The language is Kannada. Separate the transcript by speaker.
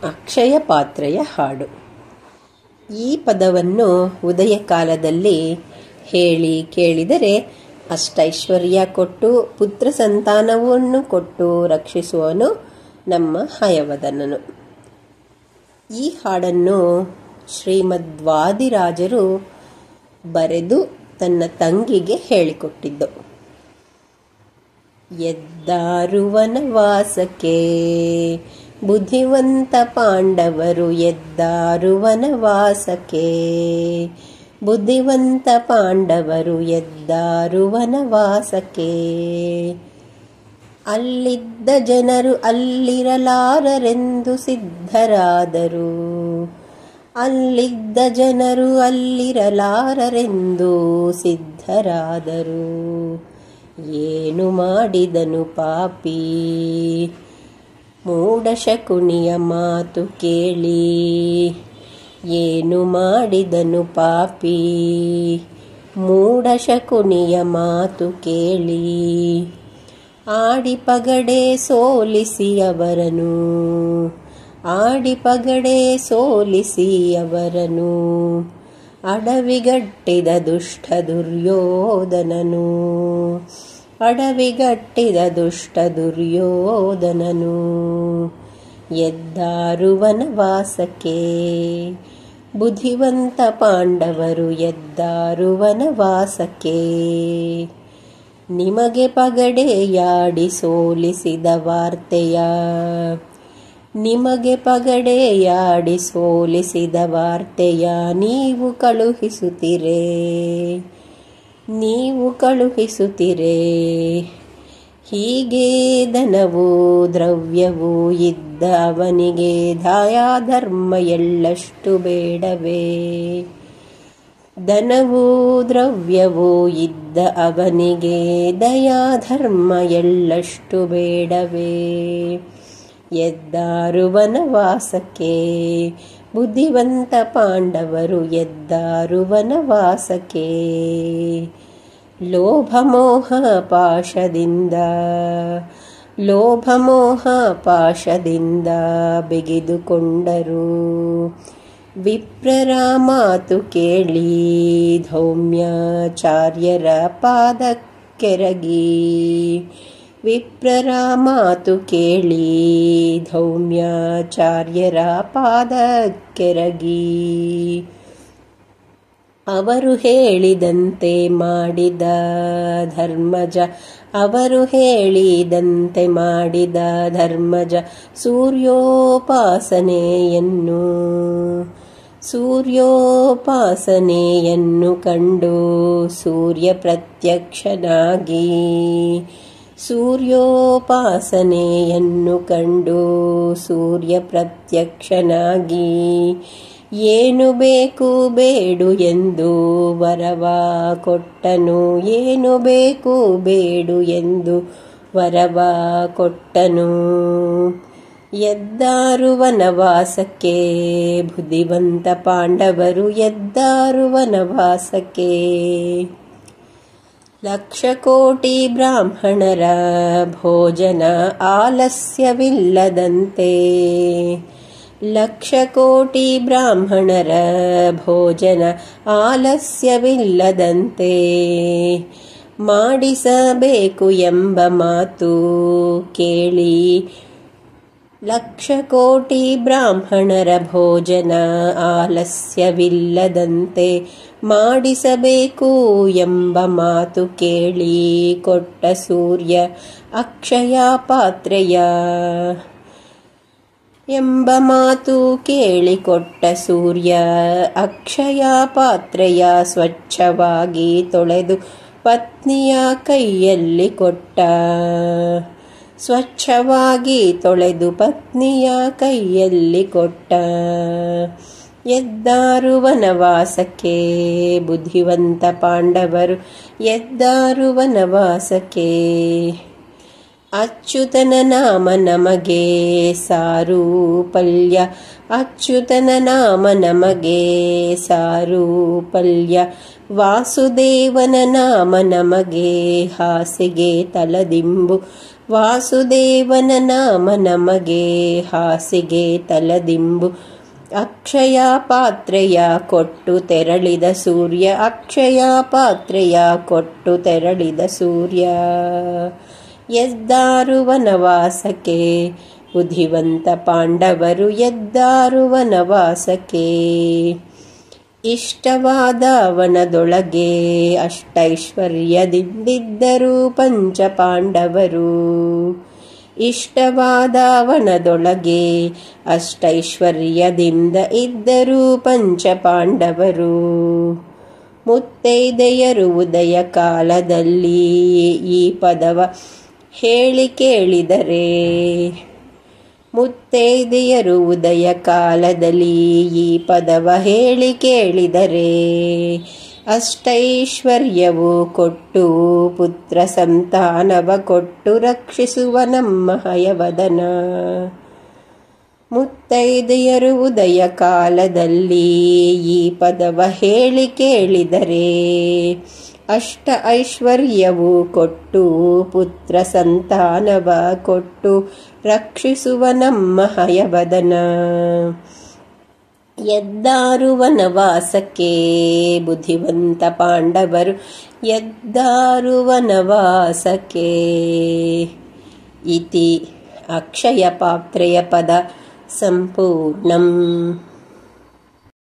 Speaker 1: ಅಕ್ಷಯ ಪಾತ್ರೆಯ ಹಾಡು. ಈ ಪದವನ್ನು ಉದಯ ಕಾಲದಲ್ಲಿ ಹೇಳಿ ಕೇಳಿದರೆ ಅಷ್ಟೈಶ್ವರ್ಯ ಕೊಟ್ಟು ಪುತ್ರ ಸಂತಾನವನ್ನು ಕೊಟ್ಟು ರಕ್ಷಿಸುವನು ನಮ್ಮ ಹಯವದನನು. ಈ ಹಾಡನ್ನು ಶ್ರೀಮದ್ವಾದಿರಾಜರು ಬರೆದು ತನ್ನ ತಂಗಿಗೆ ಹೇಳಿಕೊಟ್ಟಿದ್ದು. ಎದ್ದಾರು ವನವಾಸಕ್ಕೆ ಬುದ್ಧಿವಂತ ಪಾಂಡವರು, ಎದ್ದಾರು ವನವಾಸಕ್ಕೆ ಬುದ್ಧಿವಂತ ಪಾಂಡವರು, ಎದ್ದಾರು ವನವಾಸಕ್ಕೆ. ಅಲ್ಲಿದ್ದ ಜನರು ಅಲ್ಲಿರಲಾರರೆಂದು ಸಿದ್ಧರಾದರು, ಅಲ್ಲಿದ್ದ ಜನರು ಅಲ್ಲಿರಲಾರರೆಂದು ಸಿದ್ಧರಾದರು. ಏನು ಮಾಡಿದನು ಪಾಪಿ ಮೂಢ ಶಕುನಿಯ ಮಾತು ಕೇಳಿ, ಏನು ಮಾಡಿದನು ಪಾಪಿ ಮೂಢ ಶಕುನಿಯ ಮಾತು ಕೇಳಿ. ಆಡಿ ಪಗಡೆ ಸೋಲಿಸಿ ಅವರನು, ಆಡಿ ಪಗಡೆ ಸೋಲಿಸಿ ಅವರನು. ಅಡವಿಗಟ್ಟಿದ ದುಷ್ಟ ದುರ್ಯೋಧನನು, ಅಡವಿಗಟ್ಟಿದ ದುಷ್ಟ ದುರ್ಯೋಧನನು. ಎದ್ದಾರು ವನವಾಸಕ್ಕೆ ಬುದ್ಧಿವಂತ ಪಾಂಡವರು, ಎದ್ದಾರು ವನವಾಸಕ್ಕೆ. ನಿಮಗೆ ಪಗಡೆಯಾಡಿ ಸೋಲಿಸಿದ ವಾರ್ತೆಯ, ನಿಮಗೆ ಪಗಡೆಯಾಡಿ ಸೋಲಿಸಿದ ವಾರ್ತೆಯ ನೀವು ಕಳುಹಿಸುತ್ತೀರೇ, ನೀವು ಕಳುಹಿಸುತ್ತೀರೇ. ಹೀಗೆ ಧನವೂ ದ್ರವ್ಯವೂ ಇದ್ದ ಅವನಿಗೆ ದಯಾಧರ್ಮ ಎಳ್ಳಷ್ಟು ಬೇಡವೇ, ಧನವೂ ದ್ರವ್ಯವೂ ಇದ್ದ ಅವನಿಗೆ ದಯಾಧರ್ಮ ಎಳ್ಳಷ್ಟು ಬೇಡವೇ. ಎದ್ದಾರು ವನವಾಸಕ್ಕೆ ಬುದ್ಧಿವಂತ ಪಾಂಡವರು, ಎದ್ದಾರು ವನವಾಸಕ್ಕೆ. ಲೋಭಮೋಹ ಪಾಶದಿಂದ, ಲೋಭಮೋಹ ಪಾಶದಿಂದ ಬಿಗಿದುಕೊಂಡರು. ವಿಪ್ರರ ಮಾತು ಕೇಳಿ ಧೌಮ್ಯಾಚಾರ್ಯರ ಪಾದಕ್ಕೆರಗಿ, ವಿಪ್ರರ ಮಾತು ಕೇಳಿ ಧೌಮ್ಯಾಚಾರ್ಯರ ಪಾದಕ್ಕೆರಗಿ. ಅವರು ಹೇಳಿದಂತೆ ಮಾಡಿದ ಧರ್ಮಜ, ಅವರು ಹೇಳಿದಂತೆ ಮಾಡಿದ ಧರ್ಮಜ. ಸೂರ್ಯೋಪಾಸನೆಯನ್ನು, ಸೂರ್ಯೋಪಾಸನೆಯನ್ನು ಕಂಡು ಸೂರ್ಯ ಪ್ರತ್ಯಕ್ಷನಾಗಿ, ಸೂರ್ಯೋಪಾಸನೆಯನ್ನು ಕಂಡು ಸೂರ್ಯ ಪ್ರತ್ಯಕ್ಷನಾಗಿ. ಏನು ಬೇಕು ಬೇಡು ಎಂದು ವರವ ಕೊಟ್ಟನು, ಏನು ಬೇಕು ಬೇಡು ಎಂದು ವರವ ಕೊಟ್ಟನು. ಎದ್ದಾರು ವನವಾಸಕ್ಕೆ ಬುದ್ಧಿವಂತ ಪಾಂಡವರು, ಎದ್ದಾರು ವನವಾಸಕ್ಕೆ. ಲಕ್ಷ ಕೋಟಿ ಬ್ರಾಹ್ಮಣರ ಭೋಜನ ಆಲಸ್ಯವಿಲ್ಲದಂತೆ, ಲಕ್ಷ ಕೋಟಿ ಬ್ರಾಹ್ಮಣರ ಭೋಜನ ಆಲಸ್ಯವಿಲ್ಲದಂತೆ ಮಾಡಿಸಬೇಕು ಎಂಬ ಮಾತು ಕೇಳಿ. ಲಕ್ಷ ಕೋಟಿ ಬ್ರಾಹ್ಮಣರ ಭೋಜನ ಆಲಸ್ಯವಿಲ್ಲದಂತೆ ಮಾಡಿಸಬೇಕು ಎಂಬ ಮಾತು ಕೇಳಿ ಕೊಟ್ಟ ಸೂರ್ಯ ಅಕ್ಷಯ ಪಾತ್ರೆಯ, ಎಂಬ ಮಾತು ಕೇಳಿಕೊಟ್ಟ ಸೂರ್ಯ ಅಕ್ಷಯ ಪಾತ್ರೆಯ. ಸ್ವಚ್ಛವಾಗಿ ತೊಳೆದು ಪತ್ನಿಯ ಕೈಯಲ್ಲಿ ಕೊಟ್ಟ, ಸ್ವಚ್ಛವಾಗಿ ತೊಳೆದು ಪತ್ನಿಯ ಕೈಯಲ್ಲಿ ಕೊಟ್ಟ. ಎದ್ದಾರು ವನವಾಸಕ್ಕೆ ಬುದ್ಧಿವಂತ ಪಾಂಡವರು, ಎದ್ದಾರು ವನವಾಸಕ್ಕೆ. ಅಚ್ಯುತನ ನಾಮ ನಮಗೆ ಸಾರೂಪಲ್ಯ, ಅಚ್ಯುತನ ನಾಮ ನಮಗೆ ಸಾರೂಪಲ್ಯ. ವಾಸುದೇವನ ನಾಮ ನಮಗೆ ಹಾಸಿಗೆ ತಲದಿಂಬು, ವಾಸುದೇವನ ನಾಮ ನಮಗೆ ಹಾಸಿಗೆ ತಲದಿಂಬು. ಅಕ್ಷಯ ಪಾತ್ರೆಯ ಕೊಟ್ಟು ತೆರಳಿದ ಸೂರ್ಯ, ಅಕ್ಷಯ ಪಾತ್ರೆಯ ಕೊಟ್ಟು ತೆರಳಿದ ಸೂರ್ಯ. ಎದ್ದಾರು ವನವಾಸಕ್ಕೆ ಬುದ್ಧಿವಂತ ಪಾಂಡವರು, ಎದ್ದಾರು ವನವಾಸಕ್ಕೆ. ಇಷ್ಟವಾದ ವನದೊಳಗೆ ಅಷ್ಟೈಶ್ವರ್ಯದಿಂದಿದ್ದರು ಪಂಚ ಪಾಂಡವರು, ಇಷ್ಟವಾದ ವನದೊಳಗೆ ಅಷ್ಟೈಶ್ವರ್ಯದಿಂದ ಇದ್ದರು ಪಂಚ ಪಾಂಡವರು. ಮುತ್ತೈದೆಯರು ಉದಯ ಕಾಲದಲ್ಲಿ ಈ ಪದವ ಹೇಳಿ ಕೇಳಿದರೆ, ಮುತ್ತೈದೆಯರು ಉದಯ ಕಾಲದಲ್ಲಿ ಈ ಪದವ ಹೇಳಿ ಕೇಳಿದರೆ. ಅಷ್ಟೈಶ್ವರ್ಯವು ಕೊಟ್ಟು ಪುತ್ರ ಸಂತಾನವ ಕೊಟ್ಟು ರಕ್ಷಿಸುವ ನಮ್ಮ ಹಯವದನ. ಮುತ್ತೈದೆಯರು ಉದಯ ಕಾಲದಲ್ಲಿ ಈ ಪದವ ಹೇಳಿ ಕೇಳಿದರೆ, ಅಷ್ಟ ಐಶ್ವರ್ಯವು ಕೊಟ್ಟು ಪುತ್ರ ಸಂತಾನವ ಕೊಟ್ಟು ರಕ್ಷಿಸುವ ನಮ್ಮ ಹಯವದನ. ಎದ್ದಾರು ವನವಾಸಕ್ಕೆ ಬುದ್ಧಿವಂತ ಪಾಂಡವರು, ಎದ್ದಾರು ವನವಾಸಕ್ಕೆ. ಇತಿ ಅಕ್ಷಯ ಪಾತ್ರೆಯ ಪದ ಸಂಪೂರ್ಣಂ.